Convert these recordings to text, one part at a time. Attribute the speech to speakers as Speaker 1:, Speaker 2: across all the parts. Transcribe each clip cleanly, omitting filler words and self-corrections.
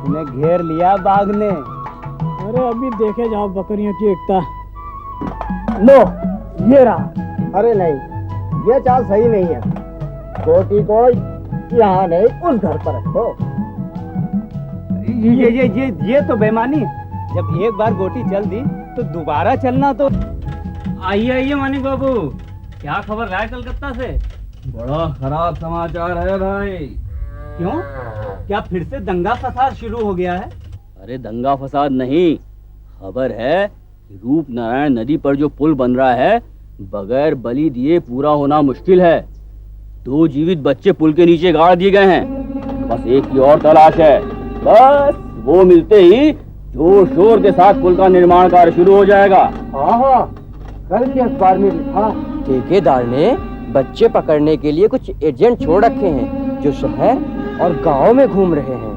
Speaker 1: उन्हें घेर लिया बाघ ने।
Speaker 2: अरे अभी देखे जाओ बकरियों की एकता। लो ये रहा।
Speaker 3: अरे नहीं, ये चाल सही नहीं है। गोटी को यहाँ नहीं, उस घर पर रखो।
Speaker 1: ये तो बेईमानी है। जब एक बार गोटी चल दी तो दोबारा चलना तो।
Speaker 4: आइए आइए मानिक बाबू, क्या खबर लाए कलकत्ता से?
Speaker 5: बड़ा खराब समाचार है भाई।
Speaker 1: क्यों, क्या फिर से दंगा फसाद शुरू हो गया है?
Speaker 4: अरे दंगा फसाद नहीं, खबर है कि रूप नारायण नदी पर जो पुल बन रहा है बगैर बलि दिए पूरा होना मुश्किल है। 2 जीवित बच्चे पुल के नीचे गाड़ दिए गए हैं। बस एक की और तलाश है। बस वो मिलते ही जोर शोर के साथ पुल का निर्माण कार्य शुरू हो जाएगा।
Speaker 3: हाँ, कल के अखबार में लिखा, ठेकेदार ने बच्चे पकड़ने के लिए कुछ एजेंट छोड़ रखे हैं जो शहर और गांव में घूम रहे हैं।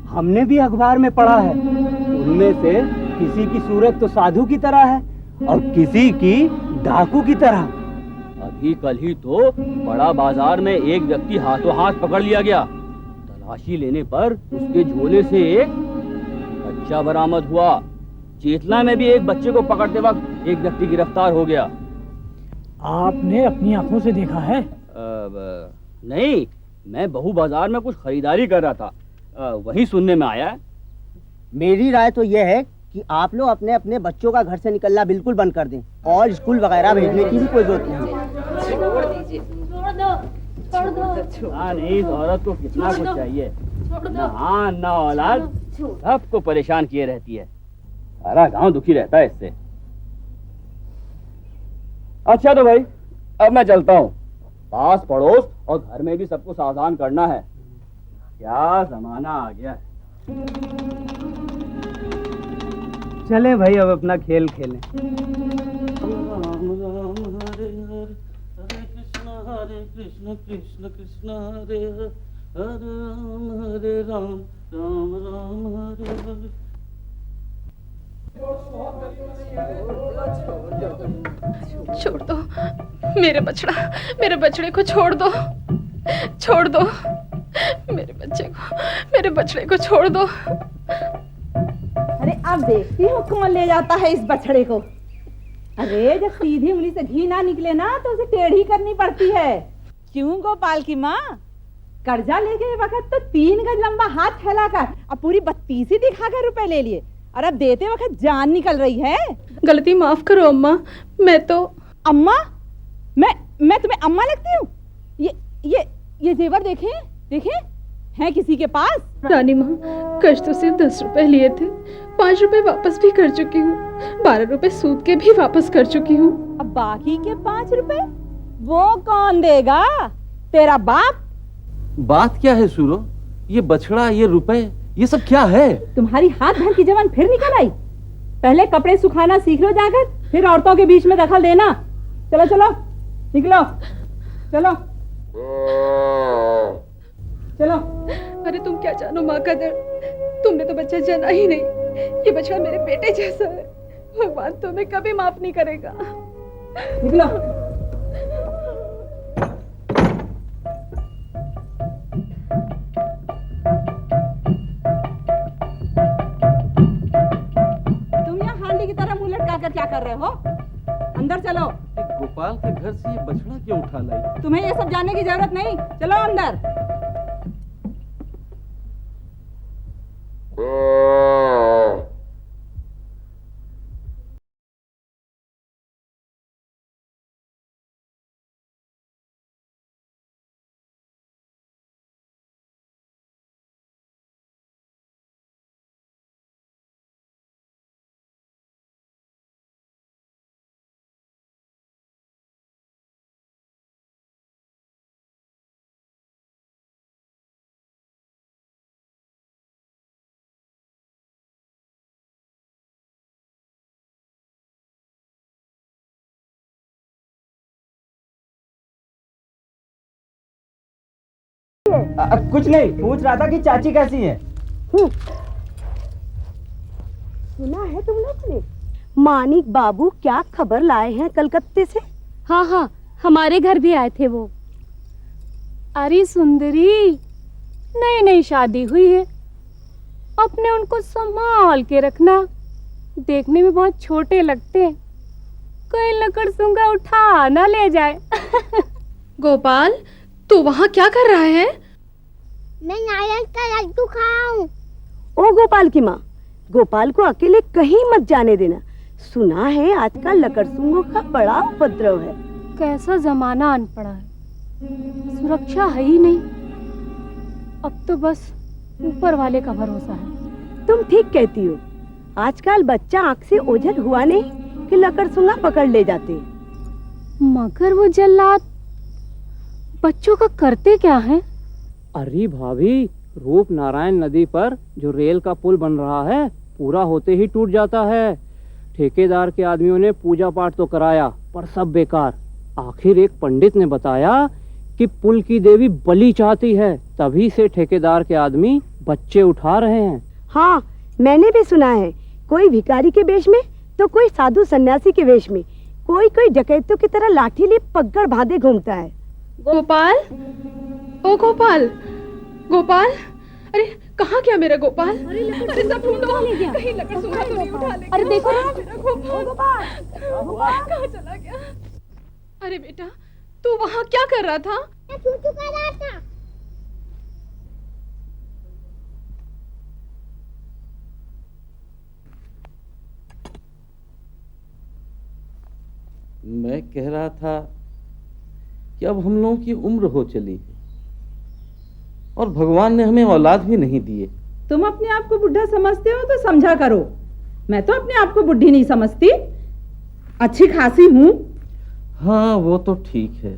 Speaker 1: हमने भी अखबार में पढ़ा है। उनमें से किसी की सूरत तो साधु की तरह है और किसी की डाकू की तरह।
Speaker 4: अभी कल ही तो बड़ा बाजार में एक व्यक्ति हाथों हाथ पकड़ लिया गया। तलाशी लेने पर उसके झोले से एक बच्चा बरामद हुआ। चेतला में भी एक बच्चे को पकड़ते वक्त एक व्यक्ति गिरफ्तार हो गया।
Speaker 2: आपने अपनी आंखों से देखा है?
Speaker 4: नहीं, मैं बहू बाजार में कुछ खरीदारी कर रहा था, वही सुनने में आया है।
Speaker 3: मेरी राय तो यह है कि आप लोग अपने अपने बच्चों का घर से निकलना बिल्कुल बंद कर दें और स्कूल वगैरह भेजने की भी कोई जरूरत नहीं है।
Speaker 4: नहीं, इस औरत को कितना कुछ चाहिए, ना ना औलाद, सबको परेशान किए रहती है। सारा गांव दुखी रहता है इससे। अच्छा तो भाई, अब मैं चलता हूँ। पास पड़ोस और घर में भी सबको सावधान करना है। क्या जमाना आ गया है।
Speaker 1: चले भाई, अब अपना खेल खेलें।
Speaker 4: राम राम हरे हरे, हरे कृष्ण कृष्ण कृष्ण हरे हरे, हरे राम राम राम हरे हरे।
Speaker 6: छोड़ दो मेरे बछड़ा, मेरे बछड़े को छोड़ दो, छोड़ दो मेरे बच्चे को, मेरे बछड़े को छोड़ दो।
Speaker 7: अरे अब देखती हूँ कौन ले जाता है इस बछड़े को। अरे जब सीधी उंगली से घी ना निकले ना तो उसे टेढ़ी करनी पड़ती है। क्यों गोपाल की माँ? कर्जा ले गए वक्त तो 3 गज लंबा हाथ फैलाकर अब पूरी 32 ही दिखाकर रुपए ले लिए और अब देते वक्त जान निकल रही है।
Speaker 6: गलती माफ करो अम्मा, मैं तो।
Speaker 7: अम्मा? मैं तुम्हें अम्मा लगती हूँ? ये जेवर देखें देखें, है किसी के पास?
Speaker 6: रानी माँ, कर्ज तो सिर्फ 10 रुपए लिए थे, 5 रुपए वापस भी कर चुकी हूँ, 12 रुपए सूद के भी वापस कर चुकी हूँ।
Speaker 7: अब बाकी के 5 रुपए वो कौन देगा? तेरा बाप?
Speaker 5: बात क्या है सूरो? ये बछड़ा, ये रुपए, ये सब क्या है?
Speaker 7: तुम्हारी हाथ भर की जवान फिर निकल आई। पहले कपड़े सुखाना सीख लो जाकर, फिर औरतों के बीच में दखल देना। चलो चलो निकलो, चलो चलो।
Speaker 6: अरे तुम क्या जानो माँ का दर्द, तुमने तो बच्चा जना ही नहीं। ये बछड़ा मेरे बेटे जैसा है, भगवान तुम्हें कभी माफ नहीं करेगा।
Speaker 7: निकलो। तुम यहाँ हांडी की तरह मुंह लटका कर क्या कर रहे हो? अंदर चलो।
Speaker 5: गोपाल के घर से ये बछड़ा क्यों उठा लाई?
Speaker 7: तुम्हें ये सब जानने की जरूरत नहीं, चलो अंदर।
Speaker 1: कुछ नहीं, पूछ रहा था कि चाची कैसी है।
Speaker 7: सुना है तुम लोग ने मानिक बाबू क्या खबर लाए हैं कलकत्ते से?
Speaker 8: हाँ हाँ, हमारे घर भी आए थे वो। अरे सुंदरी, नई नई शादी हुई है, अपने उनको संभाल के रखना। देखने में बहुत छोटे लगते हैं, कहीं लकड़ सूंगा उठा ना ले जाए।
Speaker 6: गोपाल, तू वहाँ क्या कर रहा है?
Speaker 9: मैं नारियल का लड्डू खाऊं।
Speaker 7: ओ गोपाल की माँ, गोपाल को अकेले कहीं मत जाने देना। सुना है आजकल लकड़सूंगों का बड़ा उपद्रव है।
Speaker 8: कैसा जमाना आन पड़ा है, सुरक्षा है ही नहीं। अब तो बस ऊपर वाले का भरोसा है।
Speaker 7: तुम ठीक कहती हो, आजकल बच्चा आँख से ओझल हुआ नहीं कि लकड़सूंगा पकड़ ले जाते।
Speaker 8: मगर वो जल्लाद बच्चों का करते क्या है?
Speaker 1: अरे भाभी, रूप नारायण नदी पर जो रेल का पुल बन रहा है पूरा होते ही टूट जाता है। ठेकेदार के आदमियों ने पूजा पाठ तो कराया पर सब बेकार। आखिर एक पंडित ने बताया कि पुल की देवी बलि चाहती है, तभी से ठेकेदार के आदमी बच्चे उठा रहे हैं।
Speaker 7: हाँ, मैंने भी सुना है, कोई भिखारी के वेश में तो कोई साधु सन्यासी के वेश में, कोई डकैतों की तरह लाठी लिए पगड़ बांधे घूमता है।
Speaker 6: गोपाल, ओ गोपाल, गोपाल, अरे कहाँ गया मेरा गोपाल? अरे सब ढूंढो, कहीं लकड़सूंगा तो नहीं उठा ले।
Speaker 8: अरे देखो
Speaker 6: मेरा गोपाल, कहाँ चला गया? अरे बेटा, तू वहाँ क्या कर रहा था?
Speaker 9: मैं चूचू कर रहा था।
Speaker 5: मैं कह रहा था कि अब हम लोगों की उम्र हो चली है और भगवान ने हमें औलाद भी नहीं दिए।
Speaker 7: तुम अपने आप को बुढ़ा समझते हो तो समझा करो। मैं तो अपने आप को बुढ़ी नहीं समझती, अच्छी खासी हूँ।
Speaker 5: हाँ, वो तो ठीक है,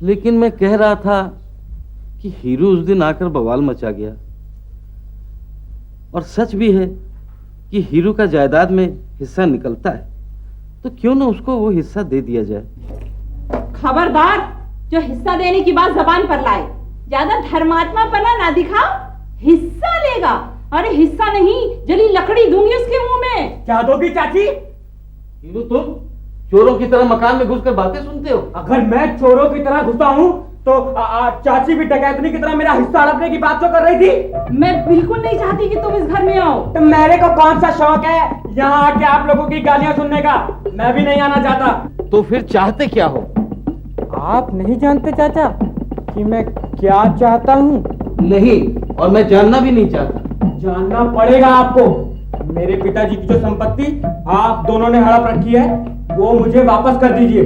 Speaker 5: लेकिन मैं कह रहा था कि हीरू उस दिन आकर बवाल मचा गया। और सच भी है कि हीरू का जायदाद में हिस्सा निकलता है, तो क्यों ना उसको वो हिस्सा दे दिया जाए।
Speaker 7: खबरदार, जो हिस्सा देने की बात जबान पर लाए, ज्यादा धर्मात्मा पना ना दिखाओ। हिस्सा लेगा? अरे हिस्सा नहीं, जली लकड़ी दूंगी उसके मुंह में।
Speaker 1: क्या दोगी चाची?
Speaker 5: हीरू, तुम चोरों की तरह मकान में घुसकर बातें सुनते हो?
Speaker 1: अगर मैं चोरों की तरह घुसा हूँ तो चाची भी डकैतनी की तरह मेरा हिस्सा हड़पने की बात तो कर रही थी।
Speaker 7: मैं बिल्कुल नहीं चाहती कि तुम इस घर में आओ।
Speaker 1: तो मेरे को कौन सा शौक है यहाँ आके आप लोगों की गालियाँ सुनने का? मैं भी नहीं आना चाहता।
Speaker 5: तो फिर चाहते क्या हो?
Speaker 1: आप नहीं जानते चाचा कि मैं क्या चाहता हूँ?
Speaker 5: नहीं, और मैं जानना भी नहीं चाहता।
Speaker 1: जानना पड़ेगा आपको। मेरे पिताजी की जो संपत्ति आप दोनों ने हड़प रखी है वो मुझे वापस कर दीजिए।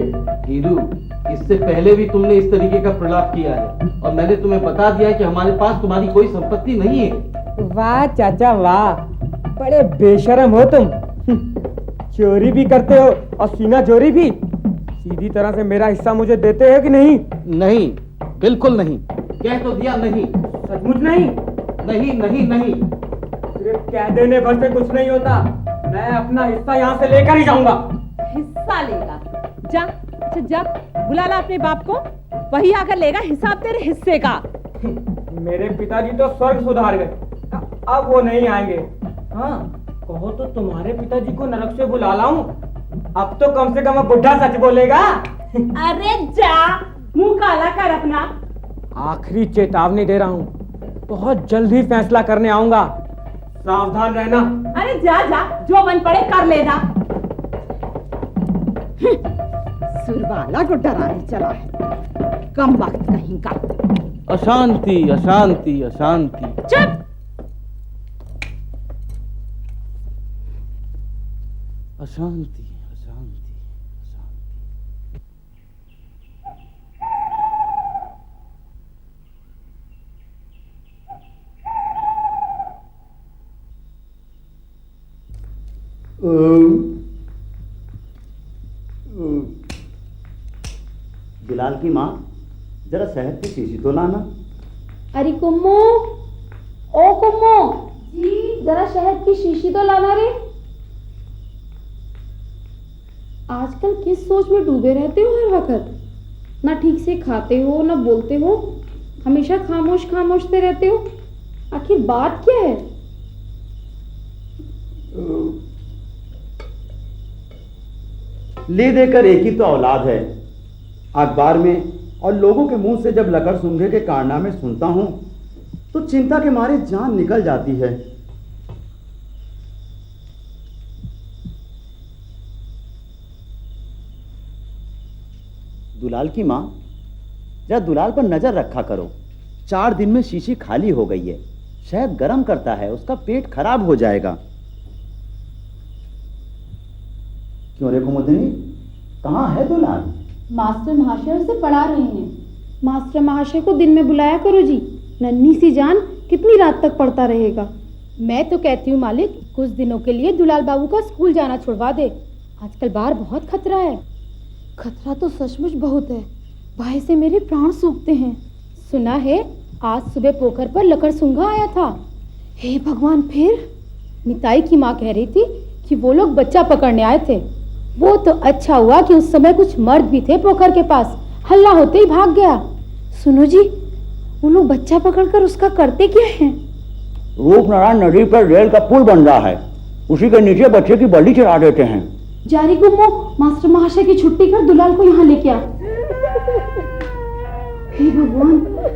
Speaker 5: हीरू, इससे पहले भी तुमने इस तरीके का प्रलाप किया है और मैंने तुम्हें बता दिया है कि हमारे पास तुम्हारी कोई संपत्ति नहीं है।
Speaker 1: वाह चाचा वाह, बड़े बेशर्म हो तुम। चोरी भी करते हो और सीना चोरी भी। सीधी तरह से मेरा हिस्सा मुझे देते हो कि नहीं?
Speaker 5: नहीं, बिल्कुल नहीं। कह तो दिया नहीं।
Speaker 1: सचमुच नहीं?
Speaker 5: नहीं नहीं नहीं।
Speaker 1: सिर्फ कह देने भर से कुछ नहीं होता। मैं अपना हिस्सा यहाँ से लेकर ही जाऊंगा।
Speaker 7: हिस्सा लेगा? जा जा, बुला ला अपने बाप को, वही आकर लेगा हिसाब तेरे हिस्से का।
Speaker 1: मेरे पिताजी तो स्वर्ग सुधार गए, अब वो नहीं आएंगे। हाँ, कहो तो तुम्हारे पिताजी को नरक से बुला लाऊं, अब तो कम से कम अब बुढ़ा सच बोलेगा।
Speaker 7: अरे जा, मुंह काला कर अपना।
Speaker 1: आखिरी चेतावनी दे रहा हूँ, बहुत जल्द ही फैसला करने आऊंगा, सावधान रहना।
Speaker 7: अरे जा जा, जो मन पड़े कर लेना। सुरवाला को डराने चला है, कम वक्त कहीं का।
Speaker 5: अशांति अशांति अशांति।
Speaker 7: चुप।
Speaker 5: अशांति अशांति अशांति।
Speaker 10: बिलाल की माँ, जरा शहद की शीशी तो लाना।
Speaker 8: अरे कुम्मो, ओ कुम्मो जी, जरा शहद की शीशी तो लाना रे। आजकल किस सोच में डूबे रहते हो हर वक्त? ना ठीक से खाते हो ना बोलते हो, हमेशा खामोश खामोशते रहते हो। आखिर बात क्या है?
Speaker 10: ले देकर एक ही तो औलाद है। अखबार में और लोगों के मुंह से जब लकड़सूंघे के कारनामे सुनता हूं तो चिंता के मारे जान निकल जाती है। दुलाल की माँ, जरा दुलाल पर नजर रखा करो। 4 दिन में शीशी खाली हो गई है। शायद गर्म करता है, उसका पेट खराब हो जाएगा। क्यों रे कुमुदिनी, कहाँ है दुलाल?
Speaker 8: मास्टर महाशय उसे पढ़ा रहे हैं। मास्टर महाशय को दिन में बुलाया करो जी, नन्ही सी जान कितनी रात तक पढ़ता रहेगा। मैं तो कहती हूँ मालिक, कुछ दिनों के लिए दुलाल बाबू का स्कूल जाना छुड़वा दे। आजकल बाहर बहुत खतरा है। खतरा तो सचमुच बहुत है, भय से मेरे प्राण सूखते हैं। सुना है आज सुबह पोखर पर लकड़सूंगा आया था। हे भगवान, फिर मिताई की माँ कह रही थी कि वो लोग बच्चा पकड़ने आए थे। वो तो अच्छा हुआ कि उस समय कुछ मर्द भी थे पोखर के पास, हल्ला होते ही भाग गया। सुनो जी, वो लोग बच्चा पकड़कर उसका करते क्या हैं?
Speaker 10: रूपनारायण नदी पर रेल का पुल बन रहा है, उसी के नीचे बच्चे की बलि चढ़ा देते हैं।
Speaker 8: जारी गुम्मो, मास्टर महाशय की छुट्टी कर दुलाल को यहाँ लेके आ। हे भगवान,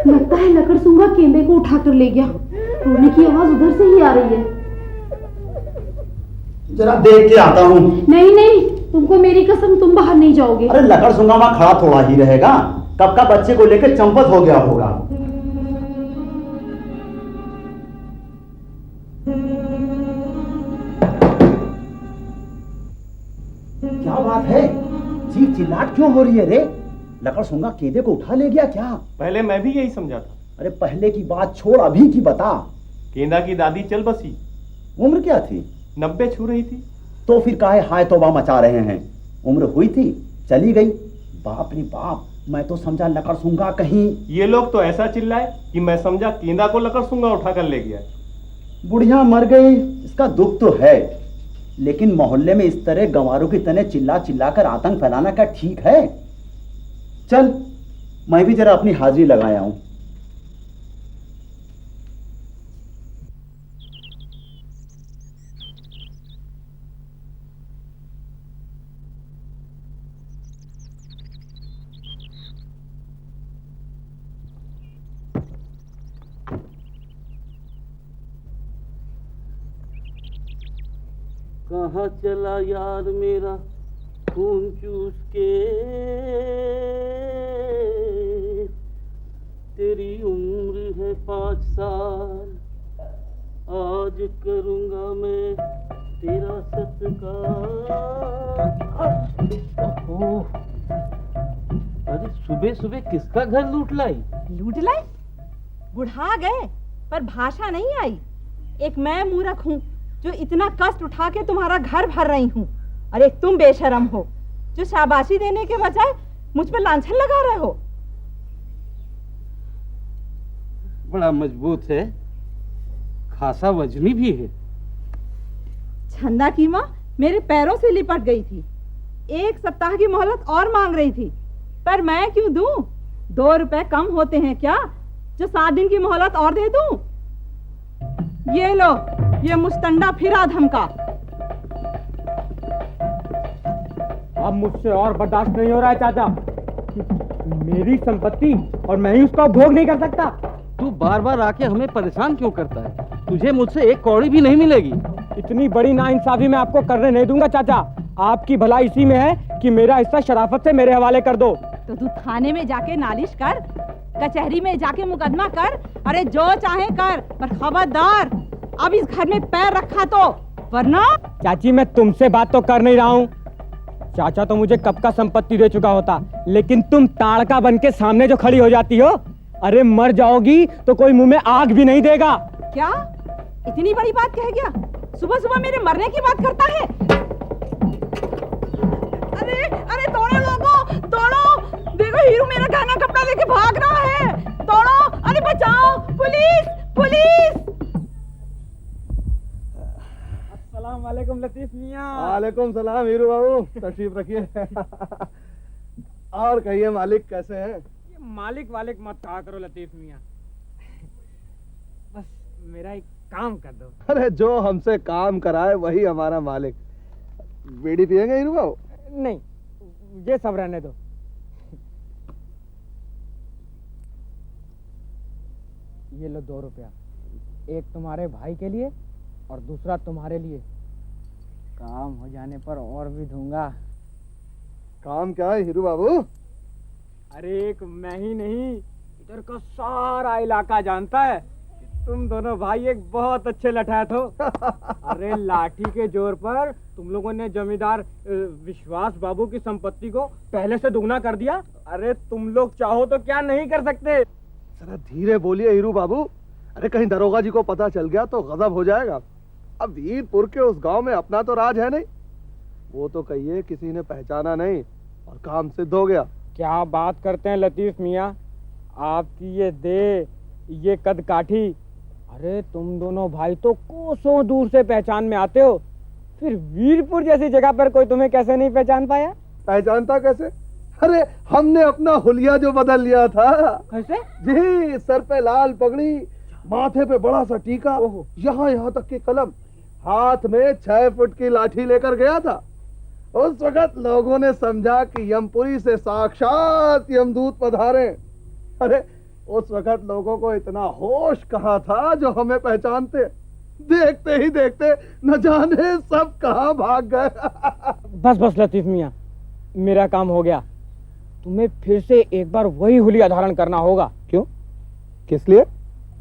Speaker 8: लगता है लकड़सूंगा केंबे को उठाकर ले गया। रोने की आवाज उधर से ही आ रही है।
Speaker 10: जरा देख के आता हूँ।
Speaker 8: नहीं नहीं, तुमको मेरी कसम, तुम बाहर नहीं जाओगे।
Speaker 10: अरे लकड़सूंगा वहाँ खड़ा थोड़ा ही रहेगा, कब का बच्चे को लेकर चंपत हो गया होगा। क्या बात है, चीख चिल्लाहट क्यों हो रही है रे? लकड़सूंगा केंदे को उठा ले गया क्या?
Speaker 11: पहले मैं भी यही समझा था।
Speaker 10: अरे पहले की बात छोड़, अभी की बता।
Speaker 11: केंदा की दादी चल बसी।
Speaker 10: उम्र क्या थी?
Speaker 11: 90 छू रही थी।
Speaker 10: तो फिर काहे हाय तौबा मचा रहे हैं? उम्र हुई थी, चली गई। बाप रे बाप, मैं तो समझा लकड़सूंगा कहीं।
Speaker 11: ये लोग तो ऐसा चिल्लाए कि मैं समझा केंदा को लकड़सूंगा उठाकर ले गया।
Speaker 10: बुढ़िया मर गई, इसका दुख तो है, लेकिन मोहल्ले में इस तरह गंवारों की तरह चिल्ला चिल्ला कर आतंक फैलाना क्या ठीक है? चल, मैं भी जरा अपनी हाजिरी लगाया हूं।
Speaker 5: कहाँ चला यार मेरा खून चूस के, तेरी उम्र है 5 साल, आज करूँगा मैं तेरा सत्कार। अरे सुबह सुबह किसका घर लूट लाई?
Speaker 7: लूट लाई? बुढ़ा गए पर भाषा नहीं आई। एक मैं मूर्ख हूँ जो इतना कष्ट उठा के तुम्हारा घर भर रही हूँ, और एक तुम बेशरम हो जो शाबाशी देने के बजाय मुझ पर लांछन लगा रहे हो।
Speaker 5: बड़ा मजबूत है, खासा वजनी भी है।
Speaker 7: छंदा की माँ मेरे पैरों से लिपट गई थी। 1 सप्ताह की मोहलत और मांग रही थी, पर मैं क्यों दूं? 2 रुपए कम होते हैं क्या जो 7 दिन की मोहलत और दे दूं? ये लो, ये मुस्तंडा फिरा धमका।
Speaker 2: अब मुझसे और बर्दाश्त नहीं हो रहा है चाचा। मेरी संपत्ति और मैं ही उसका उपभोग नहीं कर सकता।
Speaker 5: तू बार बार आके हमें परेशान क्यों करता है? तुझे मुझसे 1 कौड़ी भी नहीं मिलेगी।
Speaker 2: इतनी बड़ी नाइंसाफी मैं आपको करने नहीं दूंगा चाचा। आपकी भलाई इसी में है कि मेरा हिस्सा शराफत से मेरे हवाले कर दो।
Speaker 7: तो तू थाने में जाके नालिश कर, कचहरी में जाके मुकदमा कर, अरे जो चाहे कर, पर खबरदार अब इस घर में पैर रखा तो, वरना।
Speaker 2: चाची मैं तुमसे बात तो कर नहीं रहा हूँ। चाचा तो मुझे कब का संपत्ति दे चुका होता, लेकिन तुम ताड़का बन के सामने जो खड़ी हो जाती हो, अरे मर जाओगी तो कोई मुंह में आग भी नहीं देगा।
Speaker 7: क्या इतनी बड़ी बात कह गया? सुबह सुबह मेरे मरने की बात करता है। अरे अरे दौड़ो लोगों, दौड़ो, देखो हीरू मेरा गहना कपड़ा लेके भाग रहा है। दौड़ो, अरे बचाओ, पुलिस पुलिस।
Speaker 2: अस्सलाम वालेकुम लतीफ मियां।
Speaker 12: वालेकुम सलाम हीरू बाबू, तशरीफ रखिए। और कहिए मालिक कैसे हैं?
Speaker 2: मालिक वालिक मत कहा करो लतीफ मियां, बस मेरा एक काम कर दो।
Speaker 12: अरे जो हमसे काम कराए वही हमारा मालिक। बीड़ी पियेंगे हीरू बाबू?
Speaker 2: नहीं, ये सब रहने दो। ये लो 2 रुपया, एक तुम्हारे भाई के लिए और दूसरा तुम्हारे लिए। काम हो जाने पर और भी दूंगा।
Speaker 12: काम क्या है हीरू बाबू?
Speaker 2: अरे एक मैं ही नहीं, इधर का सारा इलाका जानता है कि तुम दोनों भाई एक बहुत अच्छे लठैत हो। अरे लाठी के जोर पर तुम लोगों ने जमींदार विश्वास बाबू की संपत्ति को पहले से दुगना कर दिया। अरे तुम लोग चाहो तो क्या नहीं कर सकते।
Speaker 12: जरा धीरे बोलिए हीरू बाबू, अरे कहीं दरोगा जी को पता चल गया तो गजब हो जाएगा। अब वीरपुर के उस गांव में अपना तो राज है नहीं, वो तो कहिए किसी ने पहचाना नहीं और काम सिद्ध हो गया।
Speaker 2: क्या बात करते हैं लतीफ मियाँ, आपकी ये दे, ये कद काठी, अरे तुम दोनों भाई तो कोसों दूर से पहचान में आते हो, फिर वीरपुर जैसी जगह पर कोई तुम्हें कैसे नहीं पहचान पाया?
Speaker 12: पहचानता कैसे? अरे हमने अपना हुलिया जो बदल लिया था।
Speaker 2: कैसे?
Speaker 12: जी, सर पे लाल पगड़ी, माथे पे बड़ा सा टीका, यहाँ तक की कलम, हाथ में 6 फुट की लाठी लेकर गया था। उस वक्त लोगों ने समझा कि यमपुरी से साक्षात यमदूत पधारे। अरे उस वक्त लोगों को इतना होश कहाँ था जो हमें पहचानते। देखते ही देखते न जाने सब कहाँ भाग गए।
Speaker 2: बस बस लतीफ मियाँ, मेरा काम हो गया। तुम्हें फिर से एक बार वही हुलिया धारण करना होगा।
Speaker 12: क्यों? किस लिए?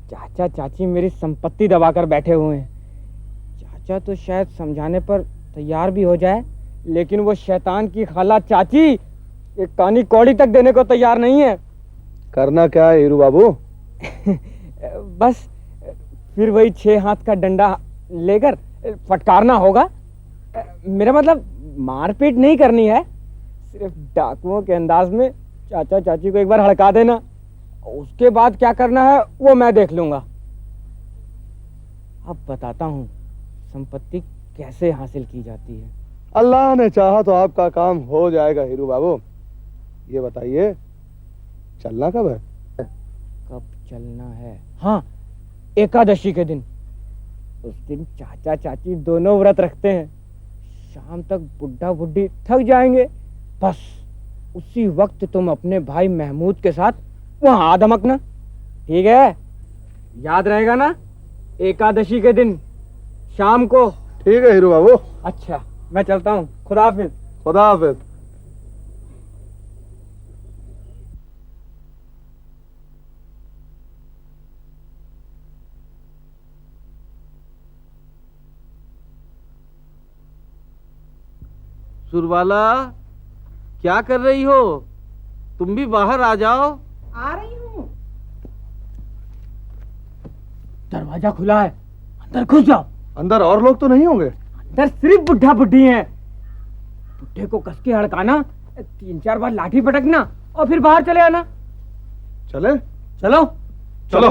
Speaker 2: चाचा चाची मेरी संपत्ति दबाकर बैठे हुए हैं। चाचा तो शायद समझाने पर तैयार भी हो जाए, लेकिन वो शैतान की खाला चाची एक कानी कौड़ी तक देने को तैयार नहीं है।
Speaker 12: करना क्या है हीरू बाबू?
Speaker 2: बस फिर वही 6 हाथ का डंडा लेकर फटकारना होगा। मेरा मतलब मारपीट नहीं करनी है, सिर्फ डाकुओं के अंदाज में चाचा चाची को एक बार हड़का देना। उसके बाद क्या करना है वो मैं देख लूंगा। अब बताता हूँ संपत्ति कैसे हासिल की जाती है।
Speaker 12: अल्लाह ने चाहा तो आपका काम हो जाएगा हीरू बाबू। ये बताइए चलना कब है?
Speaker 2: कब चलना है? हाँ, एकादशी के दिन। उस दिन चाचा चाची दोनों व्रत रखते हैं। शाम तक बुढ़ा बुढ़ी थक जाएंगे, बस उसी वक्त तुम अपने भाई महमूद के साथ वहां आ धमकना। ठीक है? याद रहेगा ना? एकादशी के दिन शाम को।
Speaker 12: ठीक है हीरू बाबू।
Speaker 2: अच्छा, मैं चलता हूँ। खुदा हाफिज।
Speaker 12: खुदा हाफिज।
Speaker 5: सुरबाला, क्या कर रही हो? तुम भी बाहर आ जाओ।
Speaker 7: आ रही हूँ।
Speaker 2: दरवाजा खुला है, अंदर घुस जाओ।
Speaker 12: अंदर और लोग तो नहीं होंगे?
Speaker 2: अंदर सिर्फ बुढ़ा बुढ़ी हैं। बुढ़े को कस के हड़काना, 3-4 बार लाठी पटकना और फिर बाहर चले आना।
Speaker 12: चले?
Speaker 2: चलो
Speaker 12: चलो।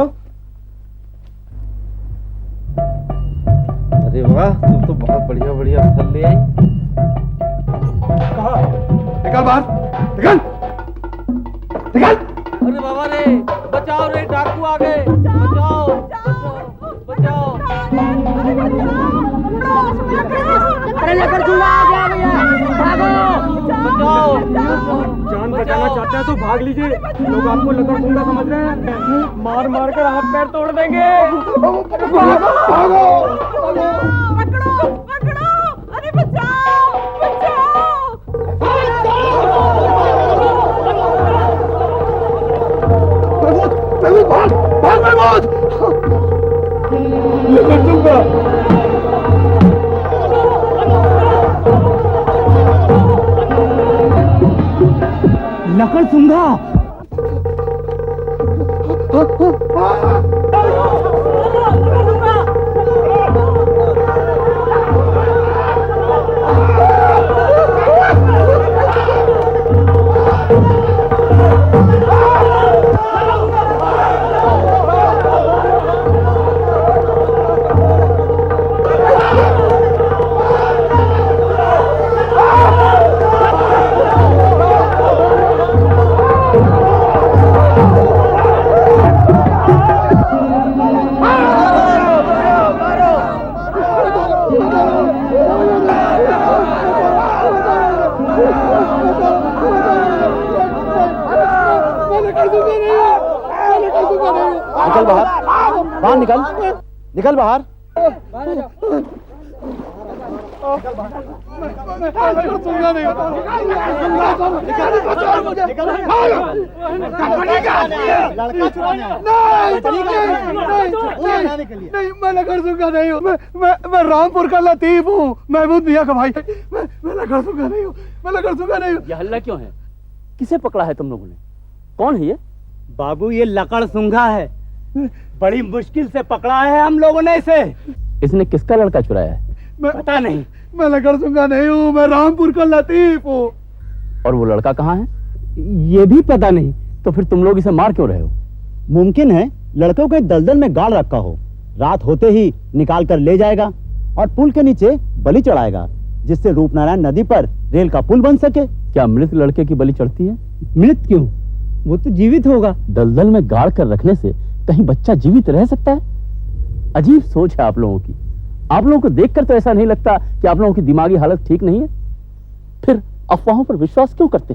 Speaker 5: अरे वाह, तुम तो बहुत बढ़िया बढ़िया फल ले आई।
Speaker 12: कहाँ? निकल बाहर, निकल, निकल।
Speaker 5: अरे बाबा रे, बचाओ रे, डाकू आ गए। बचाओ, बचाओ,
Speaker 2: अरे लेकर चूल्हा आ गया भैया, भागो,
Speaker 5: बचाओ।
Speaker 2: जान बचाना चाहते हैं तो भाग लीजिए। लोग आपको लकड़ सूंगा समझ रहे हैं, मार मार कर हाथ पैर तोड़ देंगे।
Speaker 12: भागो, भागो,
Speaker 7: पकड़ो, पकड़ो, अरे बचाओ, बचाओ।
Speaker 12: महमूद, भाग, भाग महमूद। लेकर चूंगा।
Speaker 2: लकड़ सूंगा।
Speaker 10: निकल निकल बाहर।
Speaker 12: नहीं, मैं लकड़ सूंगा नहीं हूँ। मैं रामपुर का लतीफ हूँ, महमूद मियाँ का भाई। मैं लकड़ सूंगा नहीं हूँ, मैं लकड़ सूंगा नहीं हूँ।
Speaker 4: ये हल्ला क्यों है? किसे पकड़ा है तुम लोगों ने? कौन है ये?
Speaker 2: बाबू ये लकड़ सूंघा है, बड़ी मुश्किल से पकड़ा है हम लोगों ने इसे।
Speaker 4: इसने किसका लड़का चुराया है?
Speaker 2: पता नहीं।
Speaker 12: मैं लकड़ सूंगा नहीं हूँ, मैं रामपुर का लतीफ हूँ।
Speaker 4: और वो लड़का कहाँ है? ये भी पता नहीं। तो फिर तुम लोग इसे मार क्यों रहे हो?
Speaker 10: मुमकिन है लड़कों को एक दलदल में गाड़ रखा हो, रात होते ही निकाल कर ले जाएगा और पुल के नीचे बलि चढ़ाएगा, जिससे रूपनारायण नदी पर रेल का पुल बन सके।
Speaker 4: क्या मृत लड़के की बलि चढ़ती है?
Speaker 2: मृत क्यों, वो तो जीवित होगा।
Speaker 4: दलदल में गाड़ कर रखने से कहीं बच्चा जीवित रह सकता है? अजीब सोच है आप लोगों की। आप लोगों को देखकर तो ऐसा नहीं लगता कि आप लोगों की दिमागी हालत ठीक नहीं है? फिर अफवाहों पर विश्वास क्यों करते?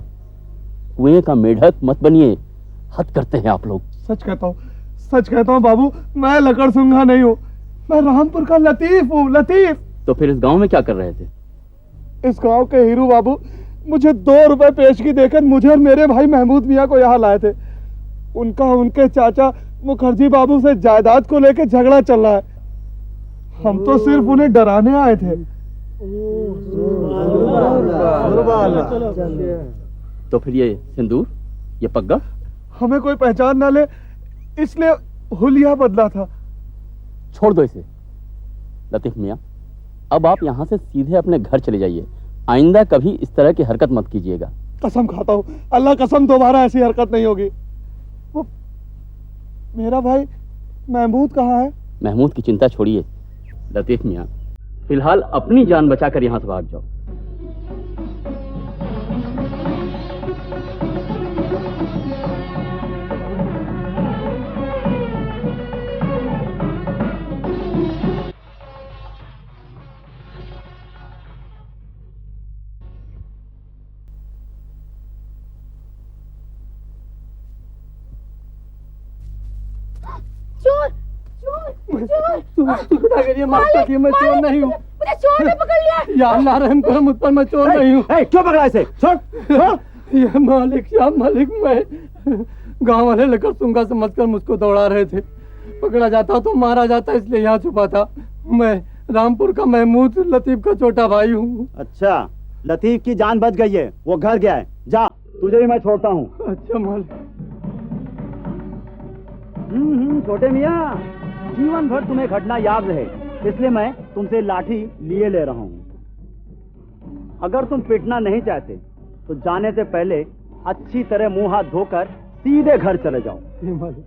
Speaker 4: कुएं का मेढक मत बनिए, हद करते हैं आप लोग।
Speaker 12: सच कहता हूँ बाबू, मैं लकड़ सूंगा नहीं हूँ, मैं रामपुर का लतीफ हूँ, लतीफ।
Speaker 4: तो फिर इस गांव में क्या कर रहे थे?
Speaker 12: इस गांव के हीरू बाबू मुझे 2 रुपए पेशगी देकर मुझे और मेरे भाई महमूद मियाँ को यहाँ लाए थे। उनका उनके चाचा मुखर्जी बाबू से जायदाद को लेकर झगड़ा चल रहा है। हम तो सिर्फ उन्हें डराने आए थे।
Speaker 4: तो फिर ये सिंदूर, ये पग्गा?
Speaker 12: हमें कोई पहचान ना ले इसलिए हुलिया बदला था।
Speaker 4: छोड़ दो इसे। लतीफ मियाँ, अब आप यहाँ से सीधे अपने घर चले जाइए। आइंदा कभी इस तरह की हरकत मत कीजिएगा।
Speaker 12: कसम खाता हूँ, अल्लाह कसम, दोबारा ऐसी हरकत नहीं होगी। वो मेरा भाई महमूद कहाँ है?
Speaker 4: महमूद की चिंता छोड़िए लतीफ मियाँ, फिलहाल अपनी जान बचाकर यहाँ से भाग जाओ।
Speaker 8: चोर चोर चोर,
Speaker 12: माफ मैं चोर नहीं हूँ।
Speaker 8: मुझे चोर ने पकड़ लिया।
Speaker 12: या अल्लाह रहम करो मुझ पर, मैं चोर नहीं हूँ।
Speaker 10: क्यों पकड़ा इसे? छोड़।
Speaker 12: ये मालिक, या मालिक, मैं गांव वाले लकड़ सूंगा समझकर मुझको दौड़ा रहे थे। पकड़ा जाता तो मारा जाता, इसलिए यहाँ छुपा था। मैं रामपुर का महमूद लतीफ का छोटा भाई हूँ।
Speaker 10: अच्छा, लतीफ की जान बच गई है, वो घर गया है। जा, तुझे भी मैं छोड़ता हूँ।
Speaker 12: अच्छा मालिक।
Speaker 10: छोटे मियाँ, जीवन भर तुम्हें घटना याद रहे, इसलिए मैं तुमसे लाठी लिए ले रहा हूँ। अगर तुम पिटना नहीं चाहते तो जाने से पहले अच्छी तरह मुंह हाथ धोकर सीधे घर चले जाओ।
Speaker 12: मालिक।